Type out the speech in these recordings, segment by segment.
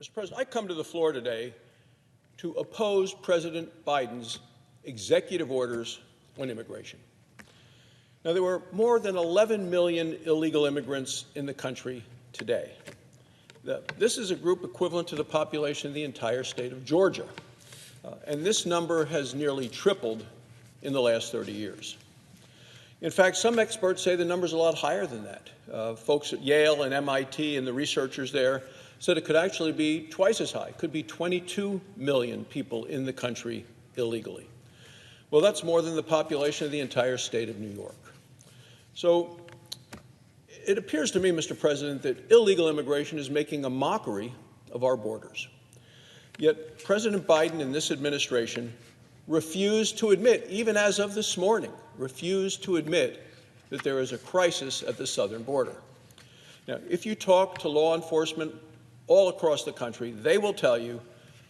Mr. President, I come to the floor today to oppose President Biden's executive orders on immigration. Now, there were more than 11 million illegal immigrants in the country today. This is a group equivalent to the population of the entire state of Georgia, and this number has nearly tripled in the last 30 years. In fact, some experts say the number's a lot higher than that. Folks at Yale and MIT and the researchers there said it could actually be twice as high. It could be 22 million people in the country illegally. Well, that's more than the population of the entire state of New York. So it appears to me, Mr. President, that illegal immigration is making a mockery of our borders. Yet President Biden and this administration refused to admit, even as of this morning, refused to admit that there is a crisis at the southern border. Now, if you talk to law enforcement all across the country, they will tell you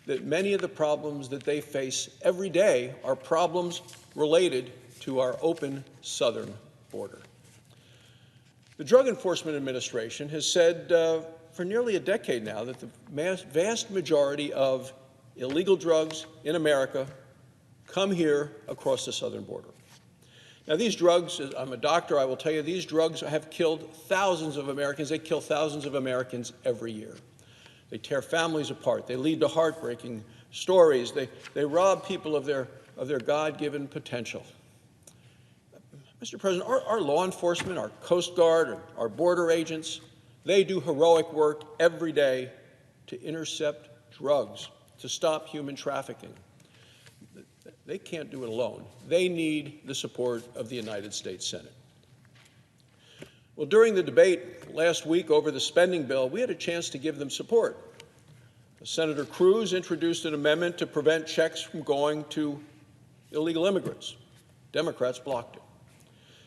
that many of the problems that they face every day are problems related to our open southern border. The Drug Enforcement Administration has said for nearly a decade now that the vast majority of illegal drugs in America come here across the southern border. Now, these drugs, I'm a doctor, I will tell you, these drugs have killed thousands of Americans. They kill thousands of Americans every year. They tear families apart. They lead to heartbreaking stories. They rob people of their God-given potential. Mr. President, our law enforcement, our Coast Guard, our border agents, they do heroic work every day to intercept drugs, to stop human trafficking. They can't do it alone. They need the support of the United States Senate. Well, during the debate last week over the spending bill, we had a chance to give them support. Senator Cruz introduced an amendment to prevent checks from going to illegal immigrants. Democrats blocked it.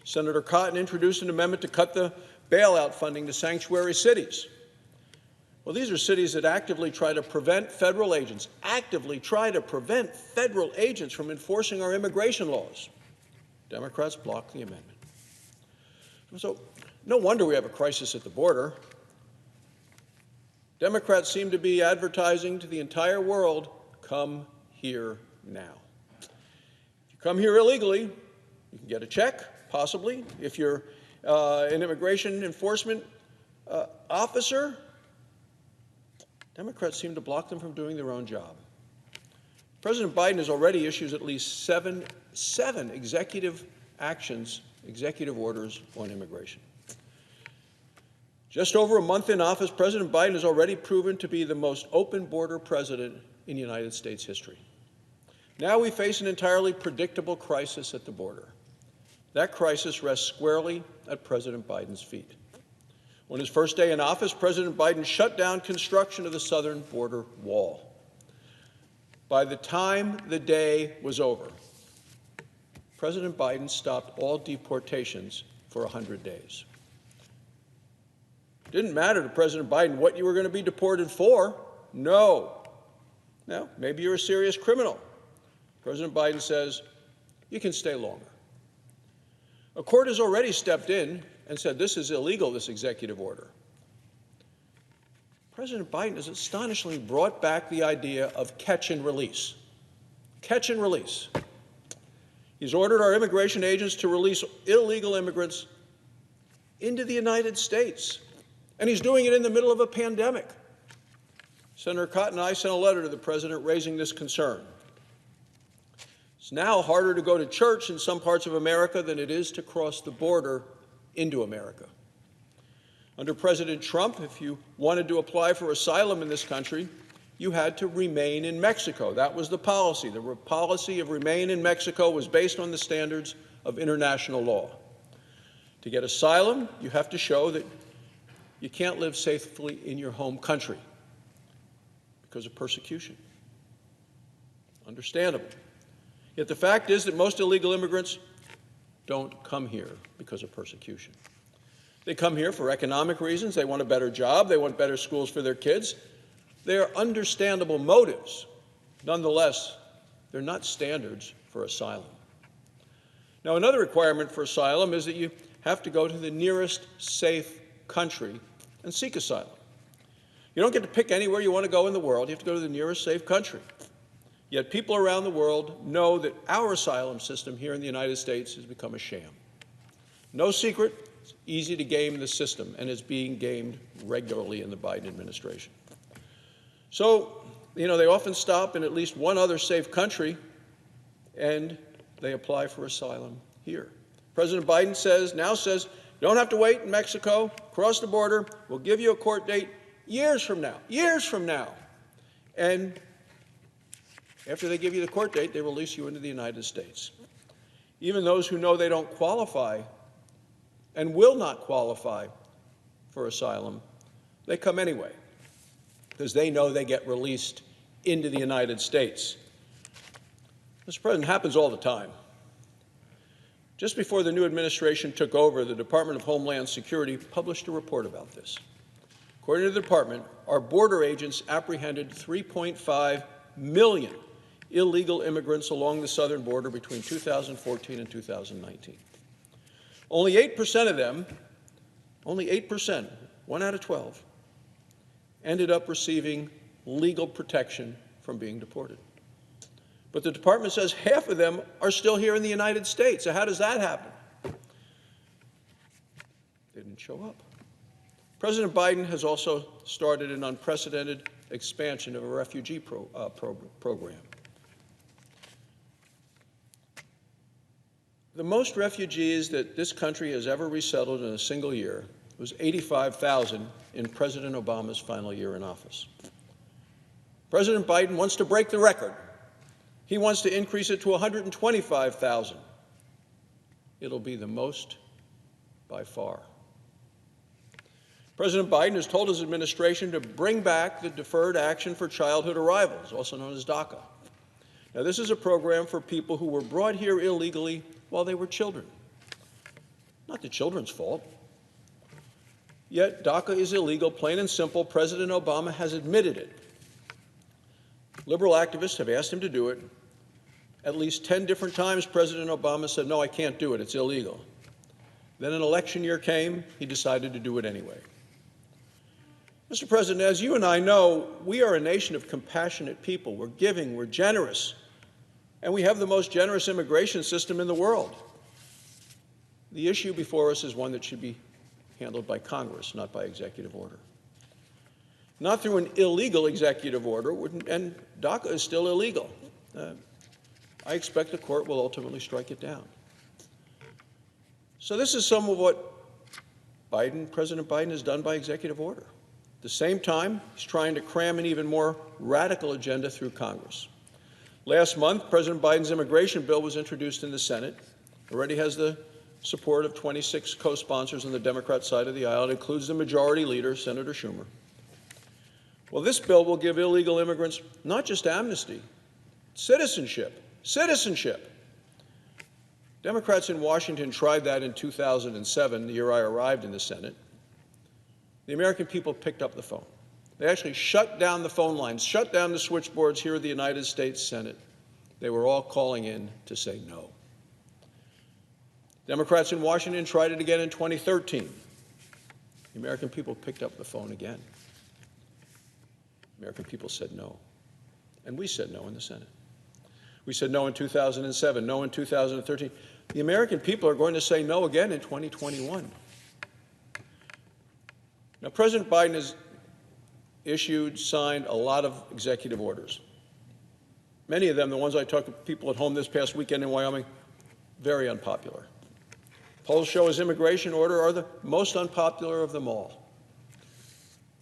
Senator Cotton introduced an amendment to cut the bailout funding to sanctuary cities. Well, these are cities that actively try to prevent federal agents, from enforcing our immigration laws. Democrats blocked the amendment. So no wonder we have a crisis at the border. Democrats seem to be advertising to the entire world, come here now. If you come here illegally, you can get a check, possibly. If you're an immigration enforcement officer, Democrats seem to block them from doing their own job. President Biden has already issued at least seven executive orders on immigration. Just over a month in office, President Biden has already proven to be the most open border president in United States history. Now we face an entirely predictable crisis at the border. That crisis rests squarely at President Biden's feet. On his first day in office, President Biden shut down construction of the southern border wall. By the time the day was over, President Biden stopped all deportations for 100 days. It didn't matter to President Biden what you were going to be deported for. No. Now, maybe you're a serious criminal. President Biden says, you can stay longer. A court has already stepped in and said this is illegal, this executive order. President Biden has astonishingly brought back the idea of catch and release. Catch and release. He's ordered our immigration agents to release illegal immigrants into the United States, and he's doing it in the middle of a pandemic. Senator Cotton and I sent a letter to the president raising this concern. It's now harder to go to church in some parts of America than it is to cross the border into America. Under President Trump, if you wanted to apply for asylum in this country, you had to remain in Mexico. That was the policy. The policy of remain in Mexico was based on the standards of international law. To get asylum, you have to show that you can't live safely in your home country because of persecution. Understandable. Yet the fact is that most illegal immigrants don't come here because of persecution. They come here for economic reasons. They want a better job. They want better schools for their kids. They are understandable motives. Nonetheless, they're not standards for asylum. Now, another requirement for asylum is that you have to go to the nearest safe country and seek asylum. You don't get to pick anywhere you want to go in the world. You have to go to the nearest safe country. Yet people around the world know that our asylum system here in the United States has become a sham. No secret, it's easy to game the system, and it's being gamed regularly in the Biden administration. So, they often stop in at least one other safe country, and they apply for asylum here. President Biden now says, you don't have to wait in Mexico, cross the border, we'll give you a court date years from now. And after they give you the court date, they release you into the United States. Even those who know they don't qualify and will not qualify for asylum, they come anyway, because they know they get released into the United States. Mr. President, it happens all the time. Just before the new administration took over, the Department of Homeland Security published a report about this. According to the department, our border agents apprehended 3.5 million illegal immigrants along the southern border between 2014 and 2019. Only 8% of them, 1 out of 12, ended up receiving legal protection from being deported. But the department says half of them are still here in the United States. So how does that happen? They didn't show up. President Biden has also started an unprecedented expansion of a refugee program. The most refugees that this country has ever resettled in a single year was 85,000 in President Obama's final year in office. President Biden wants to break the record. He wants to increase it to 125,000. It'll be the most by far. President Biden has told his administration to bring back the Deferred Action for Childhood Arrivals, also known as DACA. Now, this is a program for people who were brought here illegally while they were children. Not the children's fault. Yet DACA is illegal, plain and simple. President Obama has admitted it. Liberal activists have asked him to do it. At least 10 different times, President Obama said, no, I can't do it, it's illegal. Then an election year came, he decided to do it anyway. Mr. President, as you and I know, we are a nation of compassionate people. We're giving, we're generous, and we have the most generous immigration system in the world. The issue before us is one that should be handled by Congress, not by executive order. Not through an illegal executive order, and DACA is still illegal. I expect the court will ultimately strike it down. So this is some of what President Biden has done by executive order. At the same time, he's trying to cram an even more radical agenda through Congress. Last month, President Biden's immigration bill was introduced in the Senate. It already has the support of 26 co-sponsors on the Democrat side of the aisle. It includes the majority leader, Senator Schumer. Well, this bill will give illegal immigrants not just amnesty, citizenship. Democrats in Washington tried that in 2007, the year I arrived in the Senate. The American people picked up the phone. They actually shut down the phone lines, shut down the switchboards here at the United States Senate. They were all calling in to say no. Democrats in Washington tried it again in 2013. The American people picked up the phone again. American people said no. And we said no in the Senate. We said no in 2007, no in 2013. The American people are going to say no again in 2021. Now, President Biden has signed a lot of executive orders. Many of them, the ones I talked to people at home this past weekend in Wyoming, very unpopular. Polls show his immigration order are the most unpopular of them all.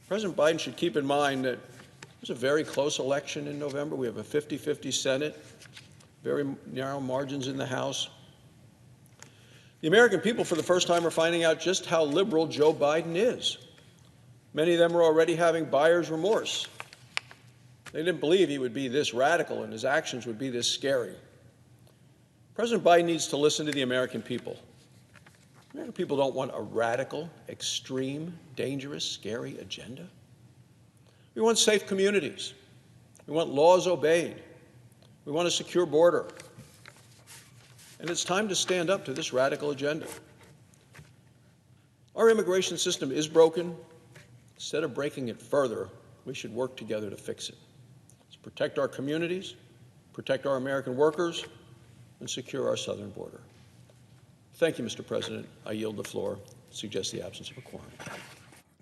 President Biden should keep in mind that it was a very close election in November. We have a 50-50 Senate, very narrow margins in the House. The American people, for the first time, are finding out just how liberal Joe Biden is. Many of them are already having buyer's remorse. They didn't believe he would be this radical and his actions would be this scary. President Biden needs to listen to the American people. American people don't want a radical, extreme, dangerous, scary agenda. We want safe communities. We want laws obeyed. We want a secure border. And it's time to stand up to this radical agenda. Our immigration system is broken. Instead of breaking it further, We should work together to fix it. Let's protect our communities, protect our American workers, and secure our southern border. Thank you, Mr. President. I yield the floor. Suggest the absence of a quorum.